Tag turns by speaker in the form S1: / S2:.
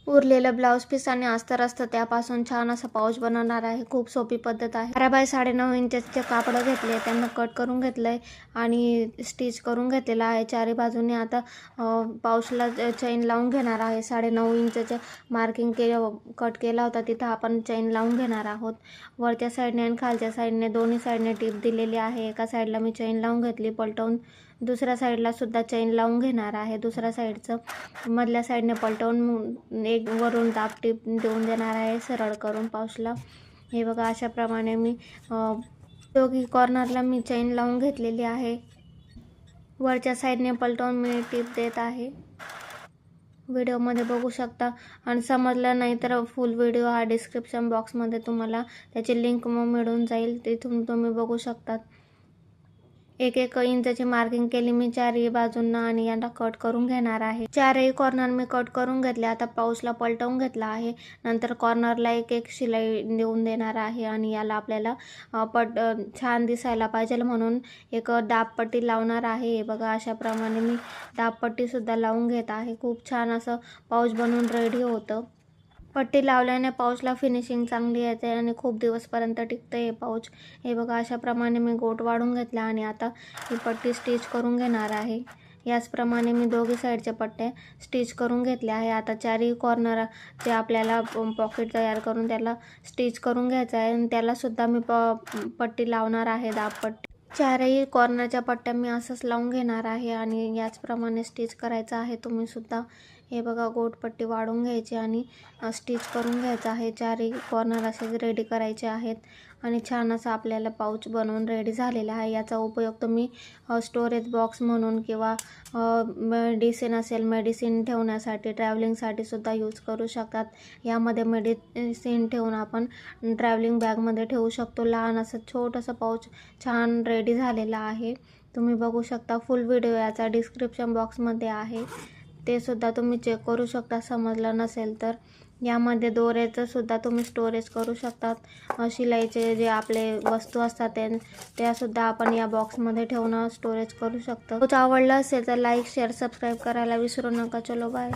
S1: उरलेलं blouse piece आणि अस्तर असतं त्यापासून छान असा पाऊच बनवणार आहे. खूप सोपी पद्धत आहे. 12 बाय 9.5 इंचचे कापड घेतले, त्यांना कट करून घेतलंय आणि स्टिच करून घेतलेला आहे चारी बाजूने. आता पाऊचला चैन लावून घेणार आहे. 9.5 इंचचे मार्किंग कट केला होता, तिथं आपण चैन लावून घेणार आहोत. वरच्या साईडने आणि खालच्या साईडने दोन्ही साईडने टीप दिलेली आहे. एका साईडला मी चैन लावून घेतली पलटवून, दुसऱ्या साईडला सुद्धा चैन लावून घेणार आहे. दुसऱ्या साईडचं मधल्या साईडने पलटवून एक वरून दाब टीप देऊन देणार आहे सरळ करून पाऊचला. हे बघा, अशा प्रमाणे मी दोघी कॉर्नरला मी चैन लावून घेतलेली आहे. वरच्या साईडने पलटवून मी टीप देत आहे. व्हिडिओमध्ये बघू शकता. आणि समजलं नाही तर फुल व्हिडिओ हा डिस्क्रिप्शन बॉक्समध्ये तुम्हाला त्याची लिंक मिळून जाईल, तिथून तुम्ही बघू शकतात. 1 इंचाची मार्किंग केली मी चारही बाजूंना आणि यांना कट करून घेणार आहे. चारही कॉर्नर मी कट करून घेतले. आता पाऊचला पलटवून घेतला आहे. नंतर कॉर्नरला एक शिलाई देऊन देणार आहे आणि याला आपल्याला छान दिसायला पाहिजे म्हणून एक दाबपट्टी लावणार आहे. हे बघा, अशा प्रमाणे मी दाबपट्टी सुद्धा लावून घेत आहे. खूप छान असं पाऊच बनवून रेडी होतं. पट्टी लावल्याने पाऊचला फिनिशिंग चांगली येते आणि खूप दिवसपर्यंत टिकतं हे पाऊच. हे बघा, अशा प्रमाणे मी गोट वाढून घेतला आणि आता ही पट्टी स्टिच करून घेणार आहे. याचप्रमाणे मी दोघी साईडच्या पट्ट्या स्टिच करून घेतल्या आहे. आता चारही कॉर्नर ते आपल्याला पॉकेट तयार करून त्याला स्टिच करून घ्यायचं आहे आणि त्याला सुद्धा मी पट्टी लावणार आहे, दाबपट्टी. चारही कॉर्नरच्या पट्ट्या मी असंच लावून घेणार आहे आणि याचप्रमाणे स्टिच करायचं आहे तुम्ही सुद्धा. हे बघा, गोटपट्टी वाढून घ्यायची आणि स्टिच करून घ्यायचं आहे. चारही कॉर्नर असेच रेडी करायचे आहेत आणि छान असं आपल्याला पाऊच बनवून रेडी झालेला आहे. याचा उपयोग तुम्ही स्टोरेज बॉक्स म्हणून किंवा मेडिसिन ठेवण्यासाठी, ट्रॅव्हलिंगसाठी सुद्धा यूज करू शकतात. यामध्ये मेडिसिन ठेवून आपण ट्रॅव्हलिंग बॅगमध्ये ठेवू शकतो. लहान असं छोटंसं पाऊच छान रेडी झालेला आहे. तुम्ही बघू शकता. फुल व्हिडिओ याचा डिस्क्रिप्शन बॉक्समध्ये आहे, ते सुद्धा तुम्ही चेक करू शकता समजलं नसेल तर. यामध्ये दोऱ्याचं सुद्धा तुम्ही स्टोरेज करू शकतात. शिलाईचे जे आपले वस्तू असतात त्यासुद्धा आपण या बॉक्समध्ये ठेवून स्टोरेज करू शकतो. आवडलं असेल तर लाईक, शेअर, सबस्क्राईब करायला विसरू नका. चलो बाय.